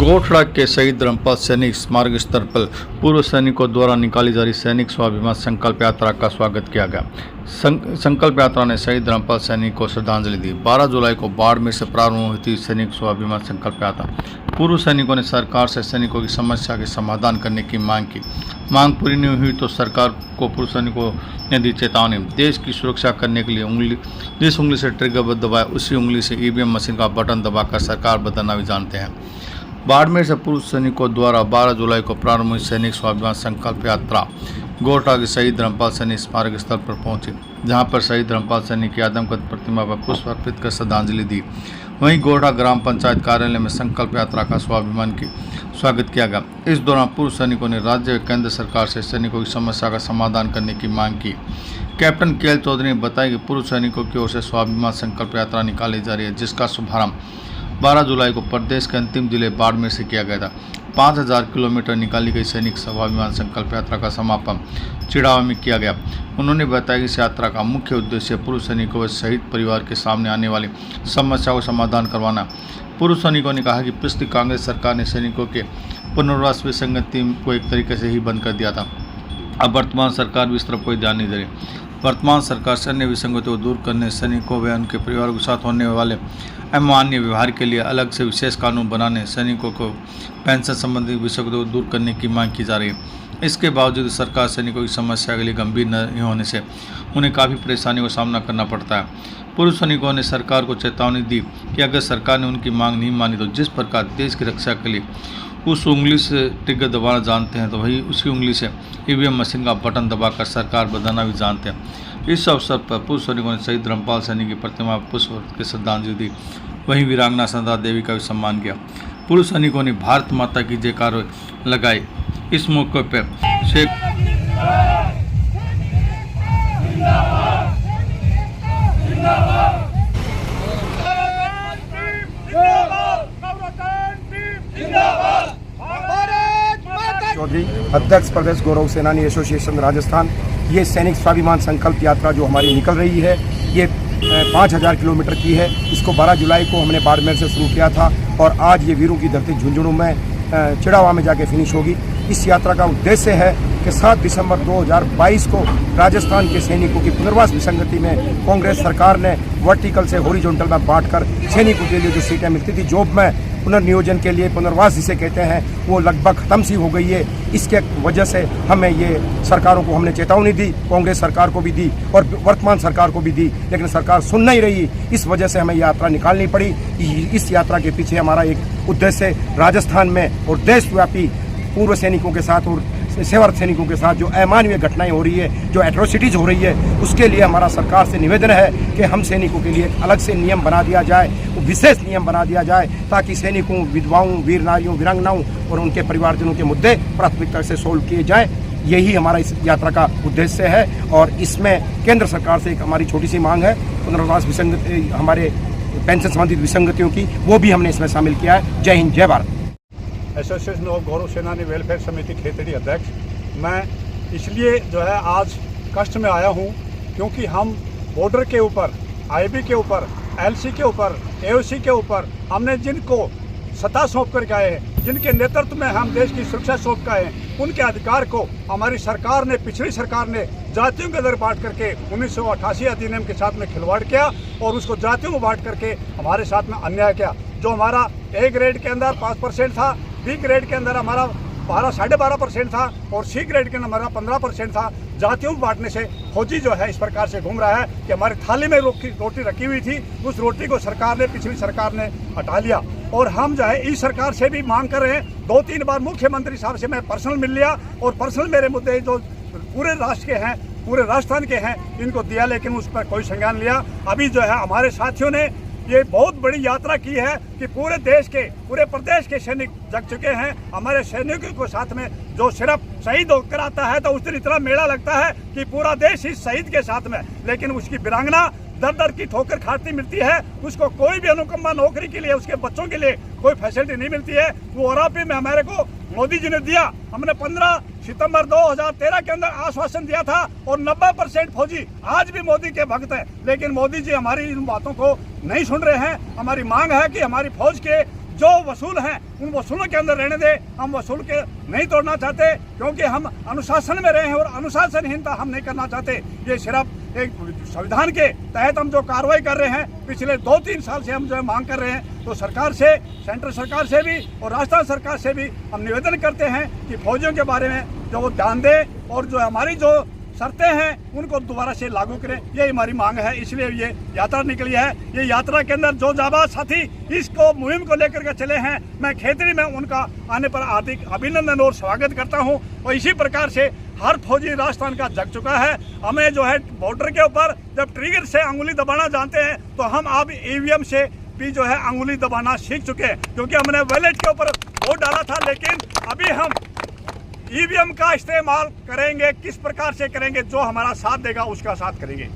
गोठड़ा के शहीद रामपाल सैनिक स्मारक स्थल पर पूर्व सैनिकों द्वारा निकाली जा रही सैनिक स्वाभिमान संकल्प यात्रा का स्वागत किया गया। संकल्प यात्रा ने शहीद रामपाल सैनिक को श्रद्धांजलि दी। 12 जुलाई को बाड़मेर से प्रारंभ हुई थी सैनिक स्वाभिमान संकल्प यात्रा। पूर्व सैनिकों ने सरकार से सैनिकों की समस्या के समाधान करने की मांग की। मांग पूरी नहीं हुई तो सरकार को पूर्व सैनिकों ने दी चेतावनी। देश की सुरक्षा करने के लिए जिस उंगली से ट्रिगर दबाए उसी उंगली से ईवीएम मशीन का बटन दबाकर सरकार बदलना भी जानते हैं। बाड़मेर से पूर्व सैनिकों द्वारा 12 जुलाई को प्रारंभ हुई सैनिक स्वाभिमान संकल्प यात्रा गोठड़ा के शहीद रामपाल सैनिक स्मारक स्थल पर पहुंची, जहां पर शहीद रामपाल सैनिक की आदमकद प्रतिमा पर पुष्प अर्पित कर श्रद्धांजलि दी। वहीं गोठड़ा ग्राम पंचायत कार्यालय में संकल्प यात्रा का स्वाभिमान की स्वागत किया गया। इस दौरान पूर्व सैनिकों ने राज्य व केंद्र सरकार से सैनिकों की समस्या का समाधान करने की मांग की। कैप्टन केएल चौधरी ने बताया कि पूर्व सैनिकों की ओर से स्वाभिमान संकल्प यात्रा निकाली जा रही है, जिसका शुभारंभ 12 जुलाई को प्रदेश के अंतिम जिले बाड़मेर से किया गया था। 5000 किलोमीटर निकाली गई सैनिक स्वाभिमान संकल्प यात्रा का समापन चिड़ावा में किया गया। उन्होंने बताया कि इस यात्रा का मुख्य उद्देश्य पूर्व सैनिकों व शहीद परिवार के सामने आने वाली समस्याओं का समाधान करवाना। पूर्व सैनिकों ने कहा कि पिछली कांग्रेस सरकार ने सैनिकों के पुनर्वास विसंगति को एक तरीके से ही बंद कर दिया था। अब वर्तमान सरकार भी इस तरफ कोई ध्यान नहीं दे रही। वर्तमान सरकार से अन्य विसंगतियों को दूर करने, सैनिकों व उनके परिवारों के साथ होने वाले अमान्य व्यवहार के लिए अलग से विशेष कानून बनाने, सैनिकों को पेंशन संबंधी विसंगतियों को दूर करने की मांग की जा रही है। इसके बावजूद सरकार सैनिकों की समस्या के लिए गंभीर नहीं होने से उन्हें काफ़ी परेशानियों का सामना करना पड़ता है। पूर्व सैनिकों ने सरकार को चेतावनी दी कि अगर सरकार ने उनकी मांग नहीं मानी तो जिस प्रकार देश की रक्षा के लिए उस उंगली से ट्रिगर दबाना जानते हैं तो वही उसी उंगली से ईवीएम मशीन का बटन दबाकर सरकार बदलना भी जानते हैं। इस अवसर पर पूर्व सैनिकों ने शहीद रामपाल सैनिक की प्रतिमा पर पुष्प अर्पित कर श्रद्धांजलि दी। वहीं वीरांगना संध्या देवी का भी सम्मान किया। पूर्व सैनिकों ने भारत माता की जयकार लगाई। इस मौके पर चौधरी, अध्यक्ष प्रदेश गौरव सेनानी एसोसिएशन राजस्थान। ये सैनिक स्वाभिमान संकल्प यात्रा जो हमारी निकल रही है, ये 5000 किलोमीटर की है। इसको 12 जुलाई को हमने बाड़मेर से शुरू किया था और आज ये वीरों की धरती झुंझुनू में चिड़ावा में जाके फिनिश होगी। इस यात्रा का उद्देश्य है कि 7 दिसंबर 2022 को राजस्थान के सैनिकों की पुनर्वास विसंगति में कांग्रेस सरकार ने वर्टिकल से हॉरिजॉन्टल में बांटकर सैनिकों के लिए जो सीटें मिलती थी जॉब में पुनर्नियोजन के लिए, पुनर्वास जिसे कहते हैं, वो लगभग खत्म सी हो गई है। इसके वजह से हमें ये सरकारों को हमने चेतावनी दी, कांग्रेस सरकार को भी दी और वर्तमान सरकार को भी दी, लेकिन सरकार सुन नहीं रही। इस वजह से हमें यात्रा निकालनी पड़ी। इस यात्रा के पीछे हमारा एक उद्देश्य राजस्थान में और देशव्यापी पूर्व सैनिकों के साथ और सेवारत सैनिकों के साथ जो अमानवीय घटनाएं हो रही है, जो एट्रोसिटीज़ हो रही है, उसके लिए हमारा सरकार से निवेदन है कि हम सैनिकों के लिए अलग से नियम बना दिया जाए, विशेष नियम बना दिया जाए, ताकि सैनिकों, विधवाओं, वीर नारियों, वीरांगनाओं और उनके परिवारजनों के मुद्दे प्राथमिकता से सोल्व किए जाएँ। यही हमारा इस यात्रा का उद्देश्य है और इसमें केंद्र सरकार से एक हमारी छोटी सी मांग है, पुनर्वास विसंगति, हमारे पेंशन संबंधित विसंगतियों की, वो भी हमने इसमें शामिल किया है। जय हिंद, जय भारत। एसोसिएशन ऑफ गौरव सेनानी वेलफेयर समिति खेतड़ी अध्यक्ष। मैं इसलिए जो है आज कष्ट में आया हूँ क्योंकि हम बॉर्डर के ऊपर, आईबी के ऊपर, एलसी के ऊपर, एओसी के ऊपर हमने जिनको सत्ता सौंप कर गए हैं, जिनके नेतृत्व में हम देश की सुरक्षा सौंप गए हैं, उनके अधिकार को हमारी सरकार ने, पिछली सरकार ने जातियों के अंदर बांट करके 1988 अधिनियम के साथ में खिलवाड़ किया और उसको जातियों में बांट करके हमारे साथ में अन्याय किया। जो हमारा ए ग्रेड के अंदर 5% था, बी ग्रेड के अंदर हमारा 12.5% था और सी ग्रेड के अंदर हमारा 15% था। जातियों में बांटने से फौजी जो है इस प्रकार से घूम रहा है कि हमारी थाली में रोटी रखी हुई थी, उस रोटी को सरकार ने, पिछली सरकार ने हटा लिया। और हम जो है इस सरकार से भी मांग कर रहे हैं। 2-3 बार मुख्यमंत्री साहब से मैं पर्सनल मिल लिया और पर्सनल मेरे मुद्दे जो पूरे राष्ट्र के हैं, पूरे राजस्थान के हैं, इनको दिया, लेकिन उस पर कोई संज्ञान लिया। अभी जो है हमारे साथियों ने ये बहुत बड़ी यात्रा की है कि पूरे देश के, पूरे प्रदेश के सैनिक जग चुके हैं। हमारे सैनिकों को साथ में जो सिर्फ शहीद होकर आता है तो उस दिन इतना मेला लगता है कि पूरा देश इस शहीद के साथ में, लेकिन उसकी वीरांगना दर की ठोकर खाती मिलती है। उसको कोई भी अनुकंपा नौकरी के लिए, उसके बच्चों के लिए कोई फैसिलिटी नहीं मिलती है। वो आरोपी में हमारे को मोदी जी ने दिया। हमने 15 सितंबर 2013 के अंदर आश्वासन दिया था और 90% फौजी आज भी मोदी के भक्त हैं, लेकिन मोदी जी हमारी इन बातों को नहीं सुन रहे हैं। हमारी मांग है कि हमारी फौज के जो वसूल हैं उन वसूलों के अंदर रहने दे। हम वसूल के नहीं तोड़ना चाहते, क्योंकि हम अनुशासन में रहे हैं और अनुशासनहीनता हम नहीं करना चाहते। ये सिर्फ एक संविधान के तहत हम जो कार्रवाई कर रहे हैं, पिछले 2-3 साल से हम जो है मांग कर रहे हैं। तो सरकार से, सेंट्रल सरकार से भी और राजस्थान सरकार से भी हम निवेदन करते हैं कि फौजियों के बारे में जो वो ध्यान दें और जो हमारी जो शर्तें हैं उनको दोबारा से लागू करें। ये हमारी मांग है, इसलिए ये यात्रा निकली है। ये यात्रा के अंदर जो जाबाज साथी इसको मुहिम को लेकर के चले हैं, मैं खेतड़ी में उनका आने पर हार्दिक अभिनंदन और स्वागत करता हूं। और इसी प्रकार से हर फौजी राजस्थान का जग चुका है। हमें जो है बॉर्डर के ऊपर जब ट्रिगर से अंगुली दबाना जानते हैं, तो हम अब ईवीएम से भी जो है अंगुली दबाना सीख चुके हैं, क्योंकि हमने वैलेट के ऊपर वोट डाला था। लेकिन अभी हम ईवीएम का इस्तेमाल करेंगे, किस प्रकार से करेंगे, जो हमारा साथ देगा उसका साथ करेंगे।